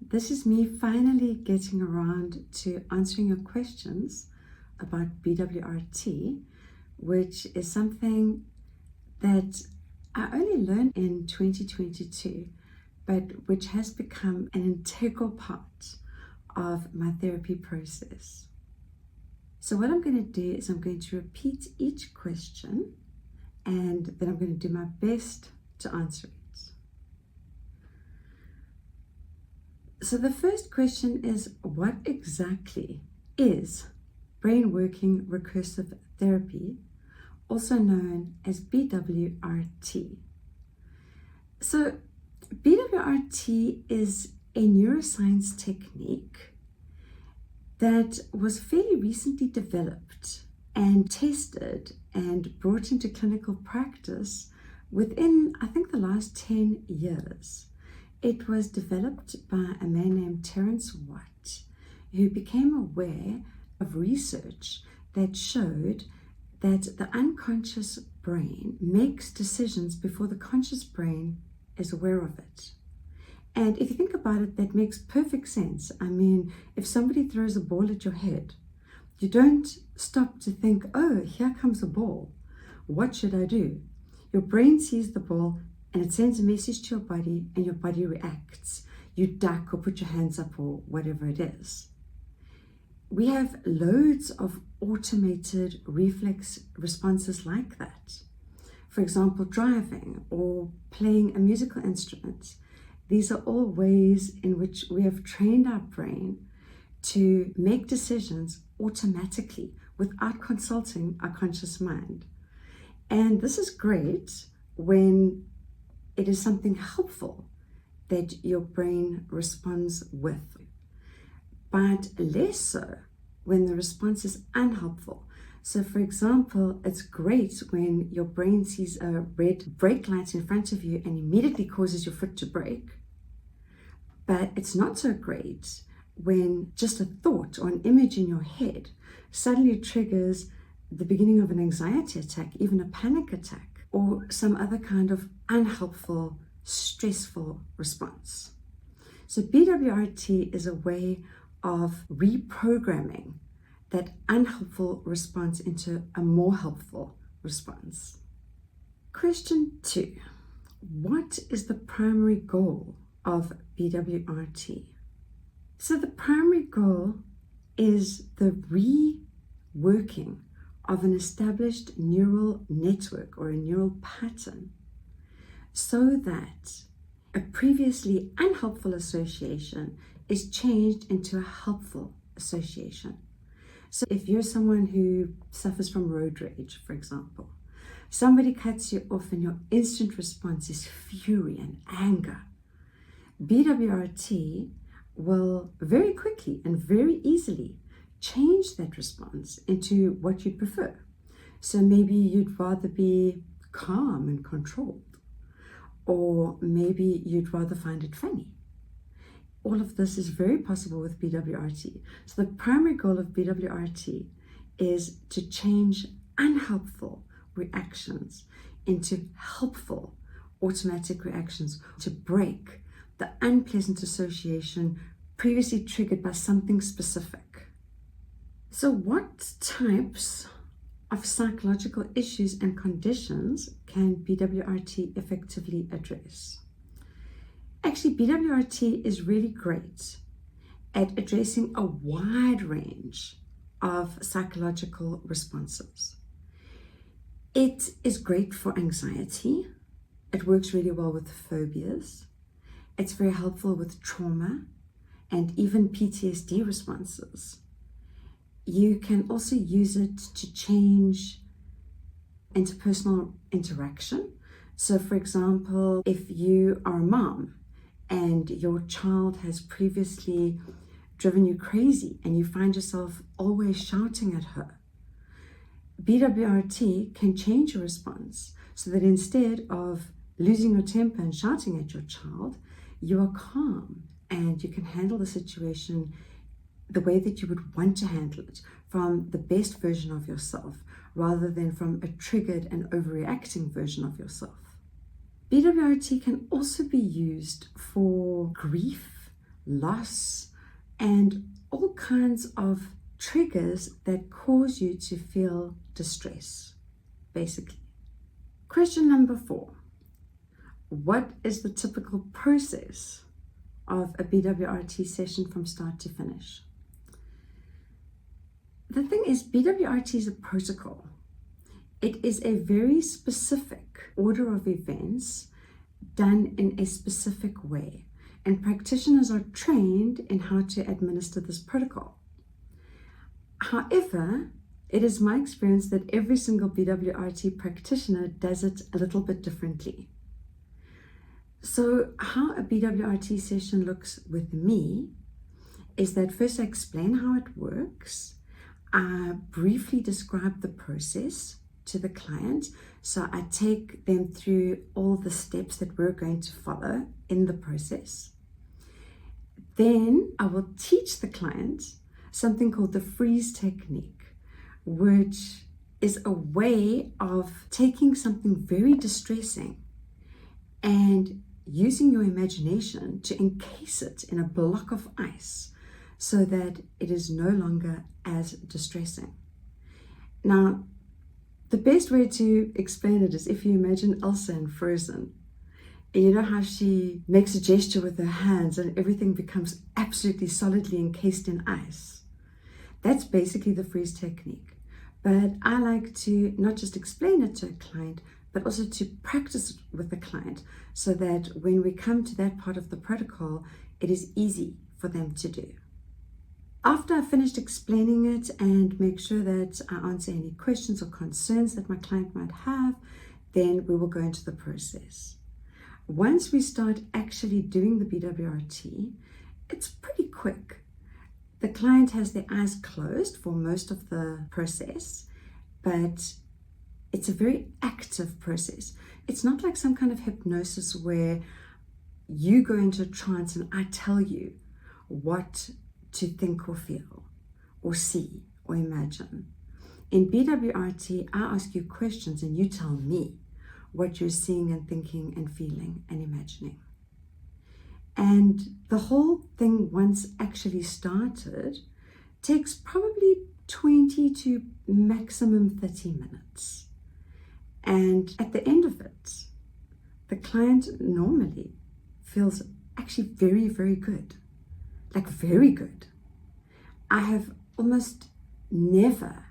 This is me finally getting around to answering your questions about BWRT, which is something that I only learned in 2022, but which has become an integral part of my therapy process. So what I'm going to do is I'm going to repeat each question, and then I'm going to do my best to answer it. So the first question is, what exactly is brain working recursive therapy, also known as BWRT? So BWRT is a neuroscience technique that was fairly recently developed and tested and brought into clinical practice within, I think, the last 10 years. It was developed by a man named Terence Watt, who became aware of research that showed that the unconscious brain makes decisions before the conscious brain is aware of it. And if you think about it, that makes perfect sense. I mean, if somebody throws a ball at your head, you don't stop to think, oh, here comes a ball. What should I do? Your brain sees the ball and it sends a message to your body, and your body reacts. You duck or put your hands up or whatever it is. We have loads of automated reflex responses like that. For example, driving or playing a musical instrument. These are all ways in which we have trained our brain to make decisions automatically without consulting our conscious mind. And this is great when it is something helpful that your brain responds with, but less so when the response is unhelpful. So for example, it's great when your brain sees a red brake light in front of you and immediately causes your foot to brake, but it's not so great when just a thought or an image in your head suddenly triggers the beginning of an anxiety attack, even a panic attack, or some other kind of unhelpful, stressful response. So BWRT is a way of reprogramming that unhelpful response into a more helpful response. Question 2. What is the primary goal of BWRT? So the primary goal is the reworking of an established neural network or a neural pattern so that a previously unhelpful association is changed into a helpful association. So if you're someone who suffers from road rage, for example, somebody cuts you off and your instant response is fury and anger, BWRT will very quickly and very easily change that response into what you'd prefer. So maybe you'd rather be calm and controlled, or maybe you'd rather find it funny. All of this is very possible with BWRT. So the primary goal of BWRT is to change unhelpful reactions into helpful automatic reactions, to break the unpleasant association previously triggered by something specific. So what types of psychological issues and conditions can BWRT effectively address? Actually, BWRT is really great at addressing a wide range of psychological responses. It is great for anxiety. It works really well with phobias. It's very helpful with trauma and even PTSD responses. You can also use it to change interpersonal interaction. So for example, if you are a mom and your child has previously driven you crazy and you find yourself always shouting at her, BWRT can change your response so that instead of losing your temper and shouting at your child, you are calm and you can handle the situation the way that you would want to handle it, from the best version of yourself rather than from a triggered and overreacting version of yourself. BWRT can also be used for grief, loss, and all kinds of triggers that cause you to feel distress, basically. Question number 4. What is the typical process of a BWRT session from start to finish? The thing is, BWRT is a protocol. It is a very specific order of events done in a specific way, and practitioners are trained in how to administer this protocol. However, it is my experience that every single BWRT practitioner does it a little bit differently. So how a BWRT session looks with me is that first I explain how it works. I briefly describe the process to the client. So I take them through all the steps that we're going to follow in the process. Then I will teach the client something called the freeze technique, which is a way of taking something very distressing and using your imagination to encase it in a block of ice so that it is no longer as distressing. Now, the best way to explain it is if you imagine Elsa in Frozen. And you know how she makes a gesture with her hands and everything becomes absolutely solidly encased in ice. That's basically the freeze technique. But I like to not just explain it to a client, but also to practice it with the client so that when we come to that part of the protocol, it is easy for them to do. After I've finished explaining it and make sure that I answer any questions or concerns that my client might have, then we will go into the process. Once we start actually doing the BWRT, it's pretty quick. The client has their eyes closed for most of the process, but it's a very active process. It's not like some kind of hypnosis where you go into a trance and I tell you what to think or feel or see or imagine. In BWRT, I ask you questions and you tell me what you're seeing and thinking and feeling and imagining. And the whole thing, once actually started, takes probably 20 to maximum 30 minutes. And at the end of it, the client normally feels actually very, very good. Like very good. I have almost never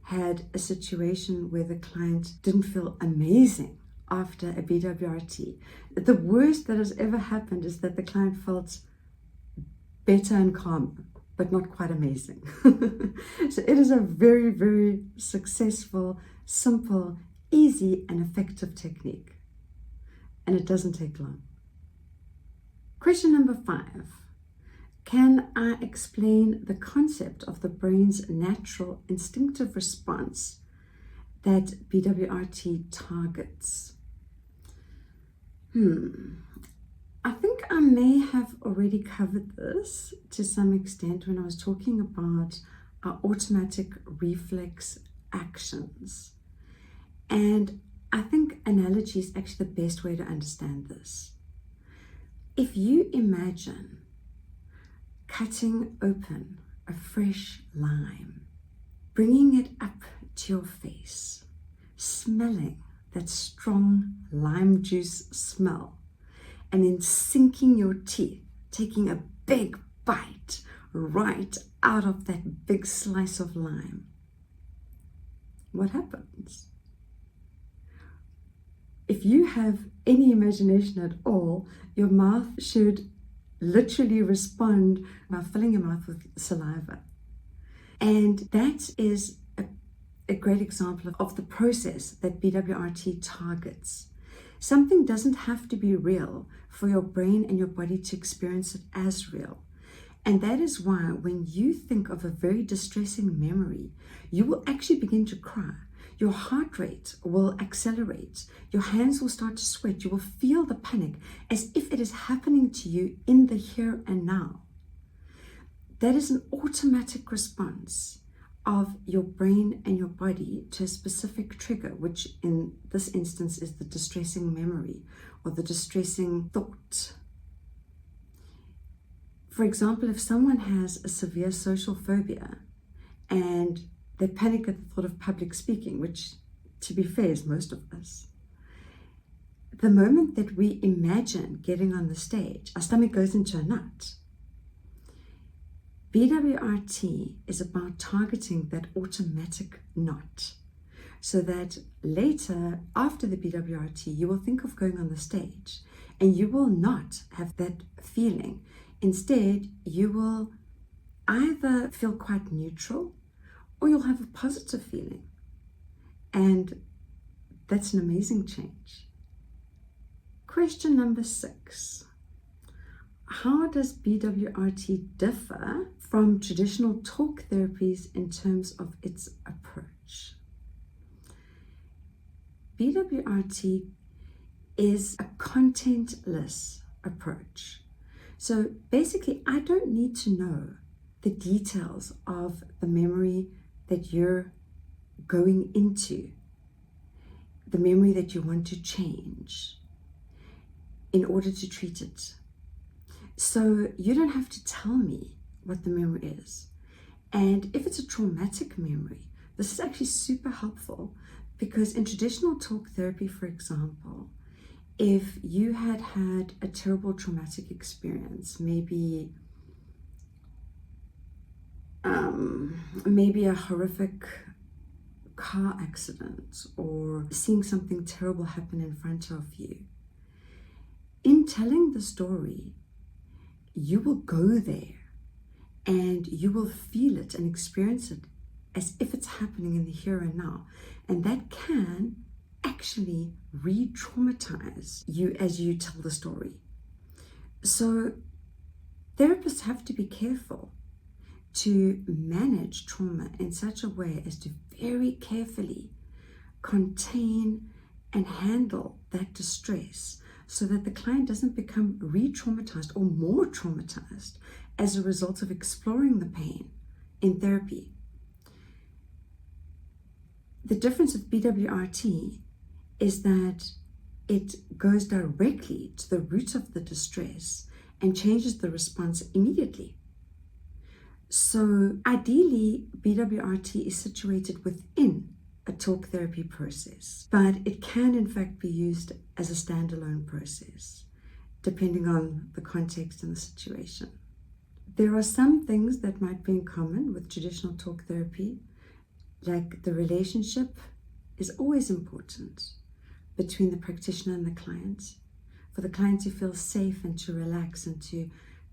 had a situation where the client didn't feel amazing after a BWRT. The worst that has ever happened is that the client felt better and calmer, but not quite amazing. So it is a very, very successful, simple, easy, and effective technique. And it doesn't take long. Question number 5. Can I explain the concept of the brain's natural instinctive response that BWRT targets? I think I may have already covered this to some extent when I was talking about our automatic reflex actions. And I think analogy is actually the best way to understand this. If you imagine cutting open a fresh lime, bringing it up to your face, smelling that strong lime juice smell, and then sinking your teeth, taking a big bite right out of that big slice of lime, what happens? If you have any imagination at all, your mouth should literally respond by filling your mouth with saliva. And that is a great example of the process that BWRT targets. Something doesn't have to be real for your brain and your body to experience it as real. And that is why when you think of a very distressing memory, you will actually begin to cry. Your heart rate will accelerate. Your hands will start to sweat. You will feel the panic as if it is happening to you in the here and now. That is an automatic response of your brain and your body to a specific trigger, which in this instance is the distressing memory or the distressing thought. For example, if someone has a severe social phobia and they panic at the thought of public speaking, which to be fair is most of us, the moment that we imagine getting on the stage, our stomach goes into a knot. BWRT is about targeting that automatic knot so that later, after the BWRT, you will think of going on the stage and you will not have that feeling. Instead, you will either feel quite neutral or you'll have a positive feeling. And that's an amazing change. Question number 6. How does BWRT differ from traditional talk therapies in terms of its approach? BWRT is a contentless approach. So basically, I don't need to know the details of the memory that you're going into, the memory that you want to change, in order to treat it. So you don't have to tell me what the memory is. And if it's a traumatic memory, this is actually super helpful because in traditional talk therapy, for example, if you had had a terrible traumatic experience, maybe a horrific car accident or seeing something terrible happen in front of you, in telling the story, you will go there and you will feel it and experience it as if it's happening in the here and now. And that can actually re-traumatize you as you tell the story. So therapists have to be careful to manage trauma in such a way as to very carefully contain and handle that distress so that the client doesn't become re-traumatized or more traumatized as a result of exploring the pain in therapy. The difference with BWRT is that it goes directly to the root of the distress and changes the response immediately. So ideally, BWRT is situated within a talk therapy process, but it can in fact be used as a standalone process, depending on the context and the situation. There are some things that might be in common with traditional talk therapy, like the relationship is always important between the practitioner and the client, for the client to feel safe and to relax and to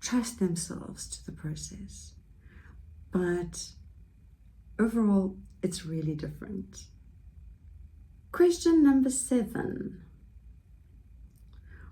trust themselves to the process. But overall, it's really different. Question number 7.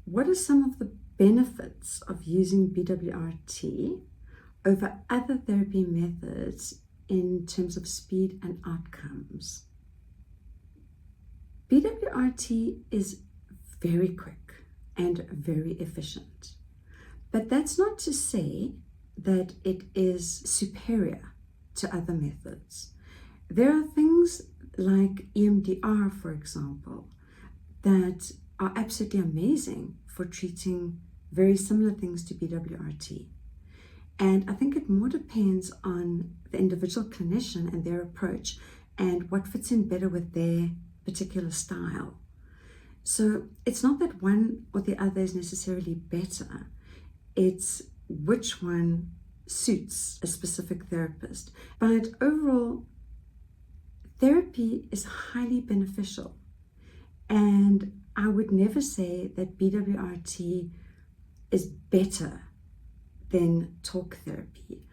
What are some of the benefits of using BWRT over other therapy methods in terms of speed and outcomes? BWRT is very quick and very efficient, but that's not to say that it is superior to other methods. There are things like EMDR, for example, that are absolutely amazing for treating very similar things to BWRT. And I think it more depends on the individual clinician and their approach and what fits in better with their particular style. So it's not that one or the other is necessarily better. It's which one suits a specific therapist. But overall, therapy is highly beneficial. And I would never say that BWRT is better than talk therapy.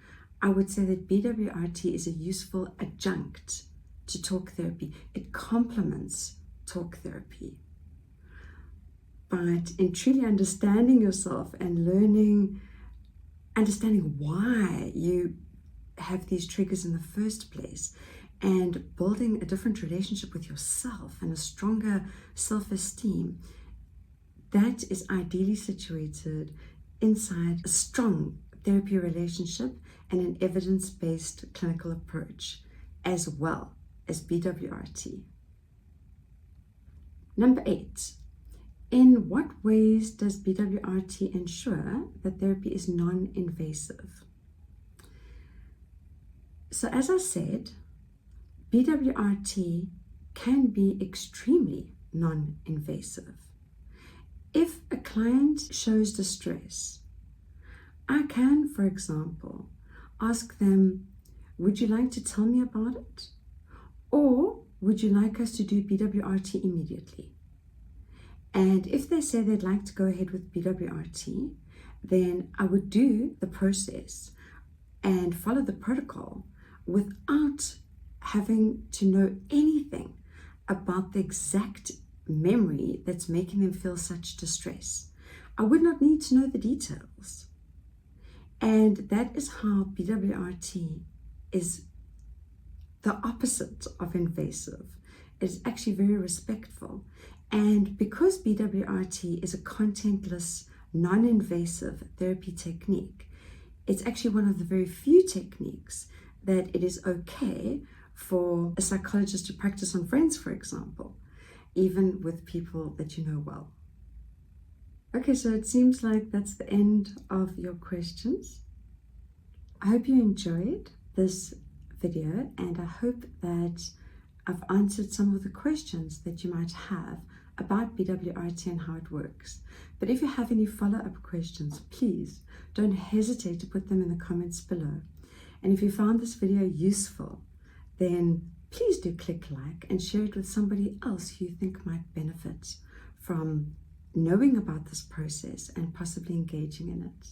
I would say that BWRT is a useful adjunct to talk therapy. It complements talk therapy. But in truly understanding yourself and understanding why you have these triggers in the first place, and building a different relationship with yourself and a stronger self-esteem, that is ideally situated inside a strong therapy relationship and an evidence-based clinical approach, as well as BWRT. Number 8, In what ways does BWRT ensure that therapy is non-invasive? So as I said, BWRT can be extremely non-invasive. If a client shows distress, I can, for example, ask them, would you like to tell me about it? Or would you like us to do BWRT immediately? And if they say they'd like to go ahead with BWRT, then I would do the process and follow the protocol without having to know anything about the exact memory that's making them feel such distress. I would not need to know the details. And that is how BWRT is the opposite of invasive. It's actually very respectful. And because BWRT is a contentless, non-invasive therapy technique, it's actually one of the very few techniques that it is okay for a psychologist to practice on friends, for example, even with people that you know well. Okay, so it seems like that's the end of your questions. I hope you enjoyed this video, and I hope that I've answered some of the questions that you might have about BWRT and how it works. But if you have any follow-up questions, please don't hesitate to put them in the comments below. And if you found this video useful, then please do click like and share it with somebody else who you think might benefit from knowing about this process and possibly engaging in it.